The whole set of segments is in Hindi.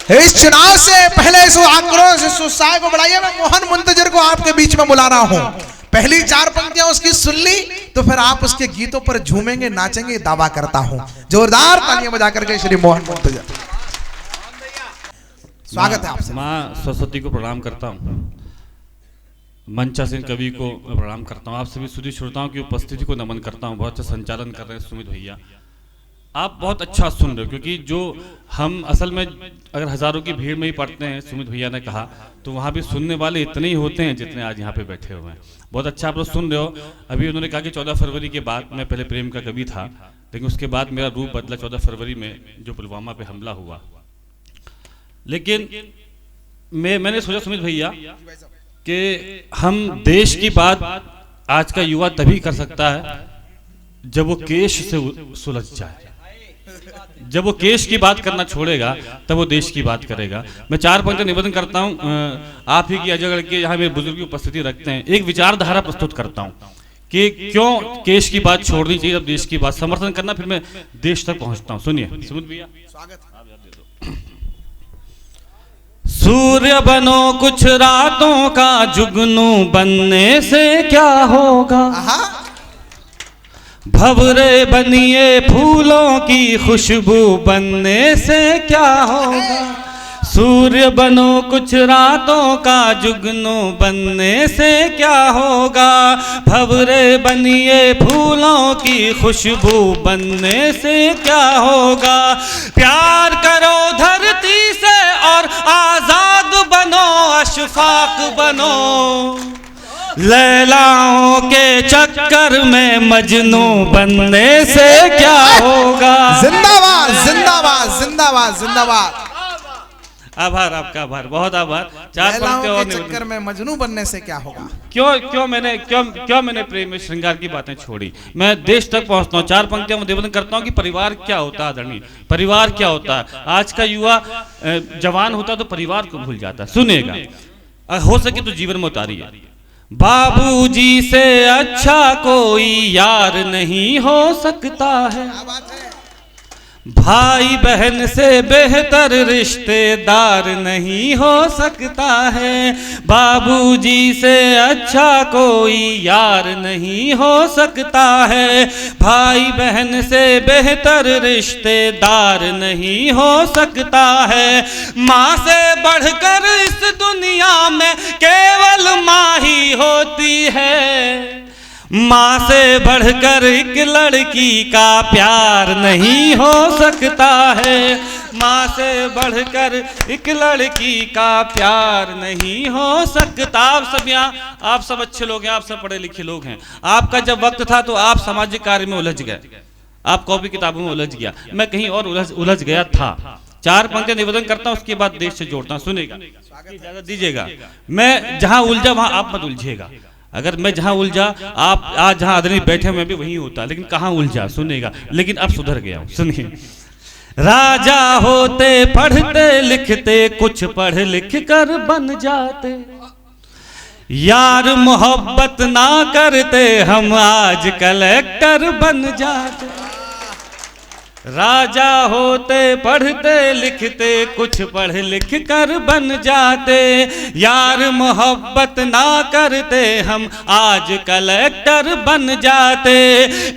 इस चुनाव से पहले इस आक्रोश इस उत्साह को बढ़ाइए। मैं मोहन मुंतजर को आपके बीच में बुला रहा हूं। पहली 4 पंक्तियां उसकी सुन ली तो फिर आप उसके गीतों पर झूमेंगे, नाचेंगे, दावा करता हूं। जोरदार तालियां बजा करके श्री मोहन मुंतजर, स्वागत है आपसे। माँ सरस्वती को प्रणाम करता हूँ, मंचासीन कवि को प्रणाम करता हूँ, आप सभी सुधी श्रोताओं की उपस्थिति को नमन करता हूँ। बहुत अच्छा संचालन कर रहे हैं सुमित भैया, आप बहुत अच्छा सुन रहे हो। क्योंकि जो हम असल में अगर हजारों की भीड़ में ही पढ़ते हैं, सुमित भैया ने कहा, तो वहाँ भी सुनने वाले इतने ही होते हैं जितने आज यहाँ पे बैठे हुए हैं। बहुत अच्छा आप लोग सुन रहे हो। अभी उन्होंने कहा कि 14 फरवरी के बाद, मैं पहले प्रेम का कवि था, लेकिन उसके बाद मेरा रूप बदला 14 फरवरी में जो पुलवामा पे हमला हुआ। लेकिन मैंने सोचा सुमित भैया कि हम देश की बात आज का युवा तभी कर सकता है जब वो केश से सुलझ जाए। जब वो केश की बात करना छोड़ेगा तब वो देश की बात करेगा। मैं 4 पंक्ति निवेदन करता हूँ, आप ही की अजगर के यहाँ मेरे बुजुर्ग की उपस्थिति रखते हैं। एक विचारधारा प्रस्तुत करता हूँ कि क्यों केश की बात छोड़नी चाहिए, जब देश की बात समर्थन करना, फिर मैं देश तक पहुँचता हूँ। सुनिए सुमित भैया, स्वागत। सूर्य बनो कुछ रातों का जुगनू बनने से क्या होगा, भंवरे बनिए फूलों की खुशबू बनने से क्या होगा। सूर्य बनो कुछ रातों का जुगनू बनने से क्या होगा, भंवरे बनिए फूलों की खुशबू बनने से क्या होगा। प्यार करो धरती से और आजाद बनो, अशफाक बनो, लैलाओं के चक्कर में मजनू बनने से क्या होगा। जिंदाबाद जिंदाबाद जिंदाबाद जिंदाबाद। आभार आपका, आभार, बहुत आभार। 4 पंक्तियां और चक्कर में मजनू बनने से क्या होगा। क्यों मैंने प्रेम में श्रृंगार की बातें छोड़ी। मैं देश तक पहुंचता हूँ। 4 पंक्तियां मैं निवेदन करता हूँ कि परिवार क्या होता है आदरणीय, परिवार क्या होता है। आज का युवा जवान होता तो परिवार को भूल जाता। सुनिएगा, हो सके तो जीवन में उतारिए। बाबूजी से अच्छा कोई यार नहीं हो सकता है, भाई बहन से बेहतर रिश्तेदार नहीं हो सकता है। बाबूजी से अच्छा कोई यार नहीं हो सकता है, भाई बहन से बेहतर रिश्तेदार नहीं हो सकता है। माँ से बढ़कर इस दुनिया में केवल माँ ही होती है, माँ से बढ़कर एक लड़की का प्यार नहीं हो सकता है, माँ से बढ़कर एक लड़की का प्यार नहीं हो सकता। आप सब अच्छे लोग हैं, आप सब पढ़े लिखे लोग हैं। आपका जब वक्त था तो आप सामाजिक कार्य में उलझ गए, आप कॉपी किताबों में उलझ गया, मैं कहीं और उलझ गया था। 4 पंक्तियां निवेदन करता हूँ, उसके बाद देश से जोड़ता हूँ। सुनेगा, इजाजत दीजिएगा। मैं जहां उलझा वहां आप मत उलझिएगा। अगर मैं जहां उलझा, आप आज जहां आदमी बैठे मैं भी वहीं होता, लेकिन कहां उलझा सुनेगा। लेकिन अब सुधर गया हूं, सुनिए। राजा होते पढ़ते लिखते, कुछ पढ़ लिख कर बन जाते, यार मोहब्बत ना करते हम आज कलेक्टर बन जाते। राजा होते पढ़ते लिखते, कुछ पढ़ लिख कर बन जाते, यार मोहब्बत ना करते हम आज कलेक्टर बन जाते।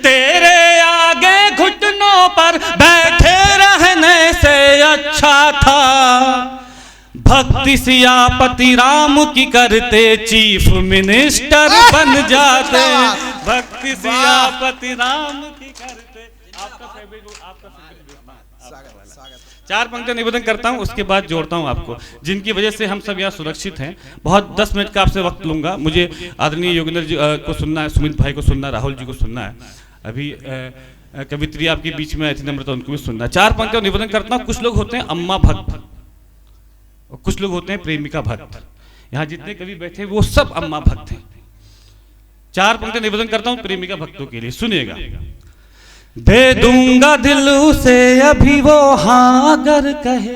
तेरे आगे घुटनों पर बैठे रहने से अच्छा था भक्ति सियापति राम की करते, चीफ मिनिस्टर बन जाते। भक्ति सियापति राम की करते। आपका फेवरेट 4 पंक्तियां निवेदन करता हूं, उसके बाद जोड़ता हूं आपको, जिनकी वजह से हम सब यहाँ सुरक्षित हैं। बहुत 10 मिनट का आपसे वक्त लूंगा। मुझे आदरणीय योगेंद्र जी को सुनना है, सुमित भाई को सुनना है, राहुल जी को सुनना है, अभी कवित्री आपके बीच में आई थी नम्रता, उनको भी सुनना है। 4 पंक्तियां निवेदन करता हूँ। कुछ लोग होते हैं अम्मा भक्त, कुछ लोग होते हैं प्रेमिका भक्त। यहाँ जितने कवि बैठे वो सब अम्मा भक्त हैं। 4 पंक्तियां निवेदन करता हूँ प्रेमिका भक्तों के लिए, सुनिएगा। दे दूंगा दिल उसे अभी वो हाँ अगर कहे,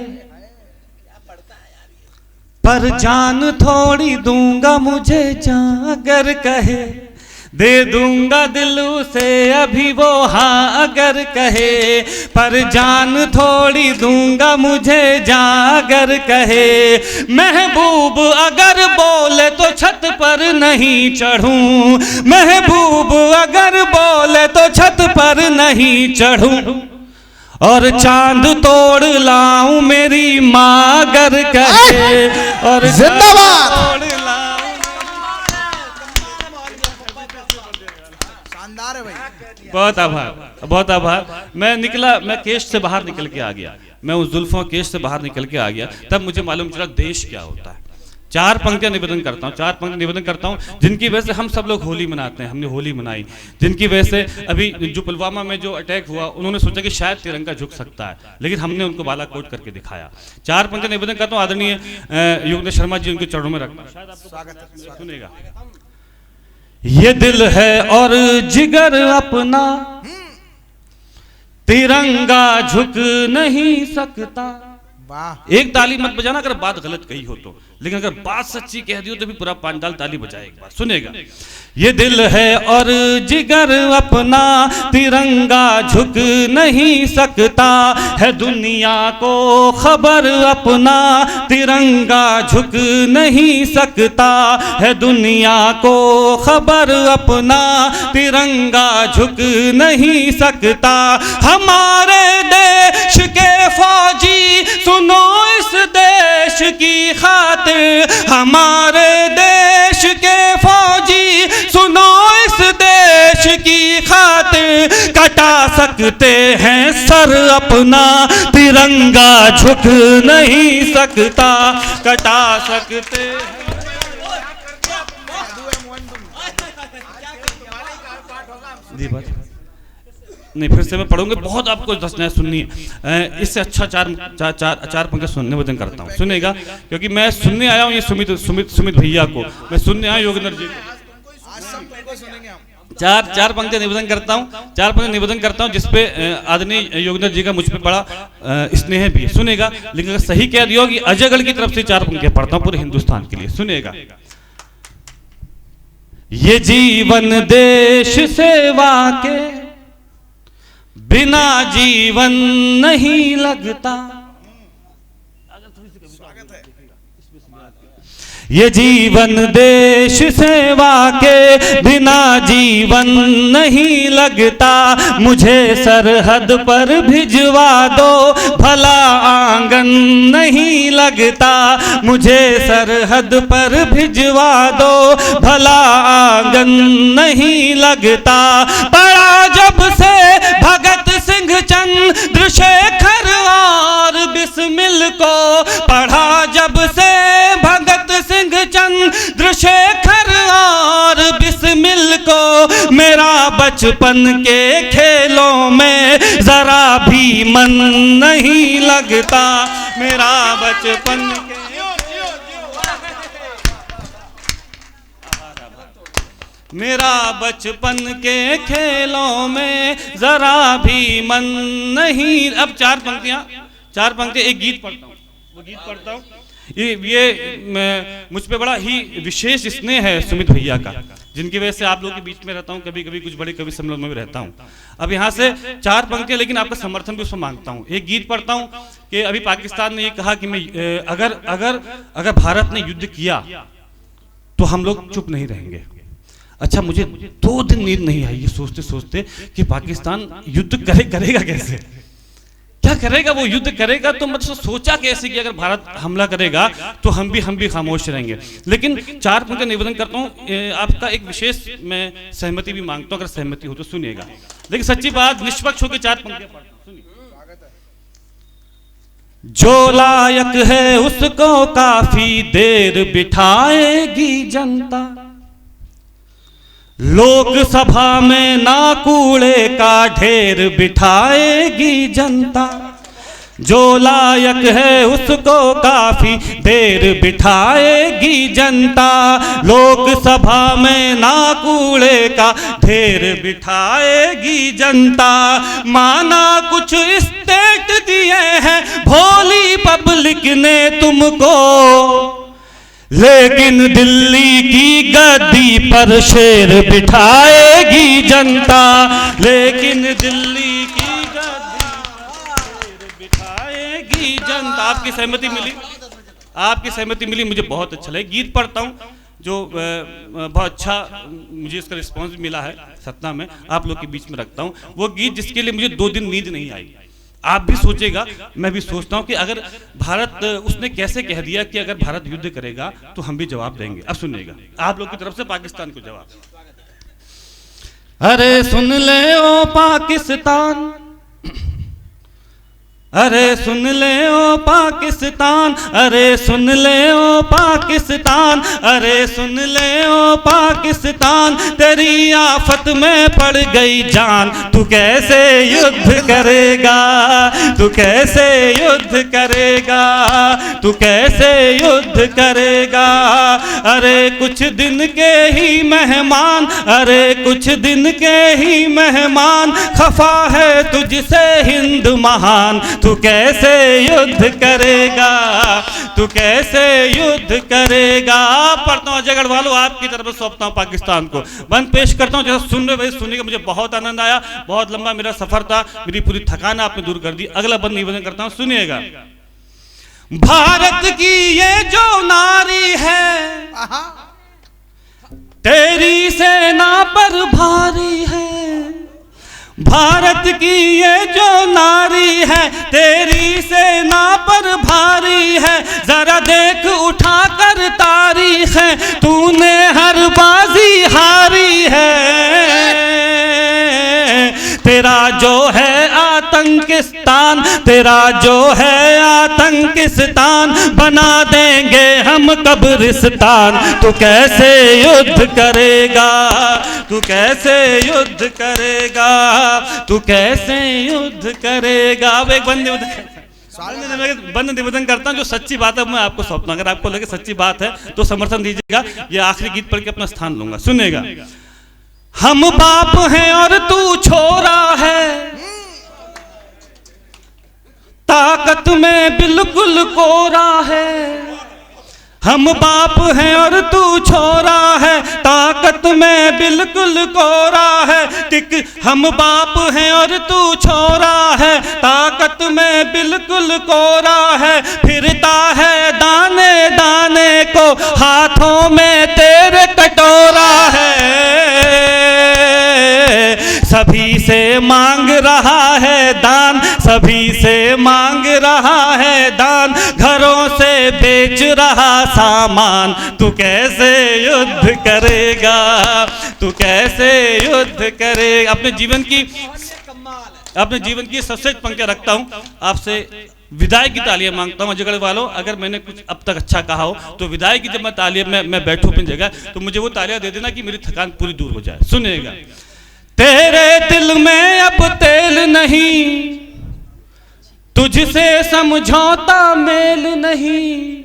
पर जान थोड़ी दूंगा मुझे जान अगर कहे। दे दूंगा दिल उसे अभी वो हाँ अगर कहे, पर जान थोड़ी दूंगा मुझे जां अगर कहे। महबूब अगर बोले तो छत पर नहीं चढ़ूं, महबूब अगर बोले तो छत पर नहीं चढ़ूं, और चांद तोड़ लाऊं मेरी माँ अगर कहे, और जिंदाबाद। तोड़ लाऊं। शानदार है भाई, बहुत आभार, बहुत आभार। मैं केश से बाहर निकल के आ गया, मैं उस जुल्फों केश से बाहर निकल के आ गया, तब मुझे मालूम चला देश क्या होता है। चार पंक्तियां निवेदन करता हूँ, चार पंक्ति निवेदन करता हूँ जिनकी वजह से हम सब लोग होली मनाते हैं। हमने होली मनाई, जिनकी वजह से अभी जो पुलवामा में जो अटैक हुआ, उन्होंने सोचा कि शायद तिरंगा झुक सकता है, लेकिन हमने उनको बालाकोट करके दिखाया। चार पंक्तियां निवेदन करता हूँ आदरणीय योगेंद्र शर्मा जी, उनके चरणों में रखता हूं। स्वागत है। सुनेगा। ये दिल है और जिगर अपना, तिरंगा झुक नहीं सकता। वाह, एक ताली मत बजाना अगर बात गलत कही हो तो, लेकिन अगर बात सच्ची कह दी हो तो भी पूरा पांडाल ताली बजाए। एक बार सुनेगा। ये दिल है और जिगर अपना, तिरंगा झुक नहीं सकता, है दुनिया को खबर अपना, तिरंगा झुक नहीं सकता, है दुनिया को खबर अपना, तिरंगा झुक नहीं सकता। हमारे देश के फौजी सुनो इस देश की खातिर, हमारे देश के फौजी सुनो इस देश की खातिर, कटा सकते हैं सर अपना, तिरंगा झुक नहीं सकता, कटा सकते हैं। जी बात नहीं, फिर से मैं पढ़ूंगा, बहुत आपको दसना है, सुननी है। इससे अच्छा चार पंक्तियां सुनने वजन करता हूँ, सुनेगा, क्योंकि मैं सुनने आया हूँ ये सुमित भैया को, मैं सुनने आया योगेंद्र जी को। चार पंक्तियां निवेदन करता हूँ, चार पंक्तियां निवेदन करता हूँ जिसपे आदरणीय योगेंद्र जी का मुझ पे बड़ा स्नेह भी है, सुनेगा। लेकिन अगर सही कह दिया कि अजयगढ़ की तरफ से चार पंक्तियां पढ़ता हूँ पूरे हिंदुस्तान के लिए, सुनेगा। ये जीवन देश सेवा के बिना जीवन नहीं लगता, ये जीवन देश सेवा के बिना जीवन नहीं लगता, मुझे सरहद पर भिजवा दो भला आंगन नहीं लगता, मुझे सरहद पर भिजवा दो भला आंगन नहीं लगता। पड़ा जब से भगत सिंह चंद्रशेखर और बिस्मिल को, पढ़ा जब से भगत सिंह चंद्रशेखर और बिस्मिल को, मेरा बचपन के खेलों में जरा भी मन नहीं लगता, मेरा बचपन के मेरा बचपन के खेलों में जरा भी मन नहीं। अब चार पंक्तियां एक गीत पढ़ता हूँ, वो गीत पढ़ता हूँ। ये मुझ पे बड़ा ही विशेष स्नेह है सुमित भैया का, जिनकी वजह से आप लोगों के बीच में रहता हूँ, कभी कभी कुछ बड़े कवि सम्मेलन में भी रहता हूँ। अब यहाँ से चार पंक्तियां, लेकिन आपका समर्थन भी उसमें मांगता हूँ। एक गीत पढ़ता हूँ कि अभी पाकिस्तान ने ये कहा कि मैं अगर भारत ने युद्ध किया तो हम लोग चुप नहीं रहेंगे। अच्छा, मुझे 2 दिन नींद नहीं आई ये सोचते सोचते कि पाकिस्तान युद्ध करेगा कैसे, क्या करेगा वो, युद्ध करेगा तो मतलब सोचा कैसे कि अगर भारत हमला करेगा तो हम भी खामोश रहेंगे। लेकिन चार पंक्तियां निवेदन करता हूँ, आपका एक विशेष मैं सहमति भी मांगता हूँ, अगर सहमति हो तो सुनिएगा। लेकिन सच्ची बात, निष्पक्ष होकर चार पंक्तियां पढ़ता हूं, सुनिए। जो लायक है उसको काफी देर बिठाएगी जनता, लोकसभा में ना कूड़े का ढेर बिठाएगी जनता, जो लायक है उसको काफी देर बिठाएगी जनता, लोकसभा में ना कूड़े का ढेर बिठाएगी जनता। माना कुछ स्टेट दिए हैं भोली पब्लिक ने तुमको, लेकिन दिल्ली की गद्दी पर शेर बिठाएगी जनता, लेकिन दिल्ली की गद्दी पर शेर बिठाएगी जनता। आपकी सहमति मिली? आपकी सहमति मिली, मुझे बहुत अच्छा लगा। गीत पढ़ता हूँ जो बहुत अच्छा मुझे इसका रिस्पॉन्स मिला है सतना में, आप लोग के बीच में रखता हूँ। वो गीत जिसके लिए मुझे 2 दिन नींद नहीं आई। आप भी सोचेगा, मैं भी सोचता हूँ कि अगर भारत, उसने कैसे कह दिया कि अगर भारत युद्ध करेगा तो हम भी जवाब देंगे। अब सुनिएगा आप लोग की तरफ से पाकिस्तान को जवाब। अरे सुन ले ओ पाकिस्तान, अरे सुन ले ओ पाकिस्तान, अरे सुन ले ओ पाकिस्तान, अरे सुन ले ओ पाकिस्तान, तेरी आफत में पड़ गई जान, तू कैसे युद्ध करेगा, तू कैसे युद्ध करेगा, तू कैसे युद्ध करेगा। अरे कुछ दिन के ही मेहमान, अरे कुछ दिन के ही मेहमान, खफा है तुझसे हिंद महान, तू कैसे युद्ध करेगा, तू कैसे युद्ध करेगा। पढ़ता हूँ अजय गढ़वालों, आपकी तरफ सौंपता हूँ पाकिस्तान को। बंद पेश करता हूँ, जैसा सुन रहे वही सुनने का मुझे बहुत आनंद आया। बहुत लंबा मेरा सफर था, मेरी पूरी थकान आपने दूर कर दी। अगला बंद निवेदन करता हूँ, सुनिएगा। भारत की ये जो नारी है, तेरी सेना पर भारी है। भारत की ये जो नारी है, तेरी सेना पर भारी है। जरा देख उठा कर तारीख है, तूने हर बाजी हारी है। तेरा जो है आतंकिस्तान, तेरा जो है आतंकिस्तान, बना देंगे हम कब्रिस्तान, तू कैसे युद्ध करेगा, तू कैसे युद्ध करेगा, तू कैसे युद्ध करेगा। अब एक बंद निवेदन करता हूं जो सच्ची बात है मैं आपको सौंपता हूं। अगर आपको लगे सच्ची बात है तो समर्थन दीजिएगा। ये आखिरी गीत पढ़ के अपना स्थान लूंगा, सुनिएगा। हम बाप हैं और तू छोरा है, ताकत में बिल्कुल कोरा है। हम बाप हैं और तू छोरा है, ताकत में बिल्कुल कोरा है। हम बाप हैं और तू छोरा है, ताकत में बिल्कुल कोरा है। फिरता है दाने दाने को, हाथों में तेरे कटोरा है। सभी से मांग रहा है दान, सभी से मांग रहा है दान, घरों से बेच रहा सामान, तू कैसे युद्ध करेगा, तू कैसे युद्ध करेगा। अपने जीवन की सबसे पंक्तियां रखता हूं, आपसे विदाई की तालियां मांगता हूं। अजय वालों, अगर मैंने कुछ अब तक अच्छा कहा हो तो विदाई की जब मैं तालियां मैं बैठूं अपनी जगह, तो मुझे वो तालियां दे देना कि मेरी थकान पूरी दूर हो जाए। सुनिएगा। तेरे दिल में अब तेल नहीं, तुझसे समझौता मेल नहीं।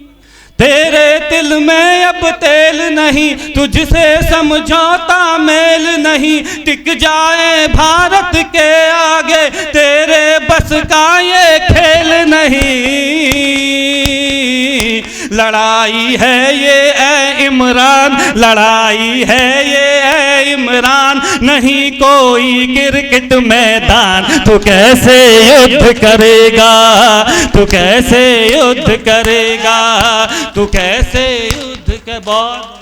तेरे दिल में अब तेल नहीं, तुझसे समझौता मेल नहीं। टिक जाए भारत के आगे, तेरे बस का ये खेल नहीं। लड़ाई है ये ऐ इमरान, लड़ाई है ये ऐ इमरान, नहीं कोई क्रिकेट मैदान, तू कैसे युद्ध करेगा, तू कैसे युद्ध करेगा, तू कैसे युद्ध के बाद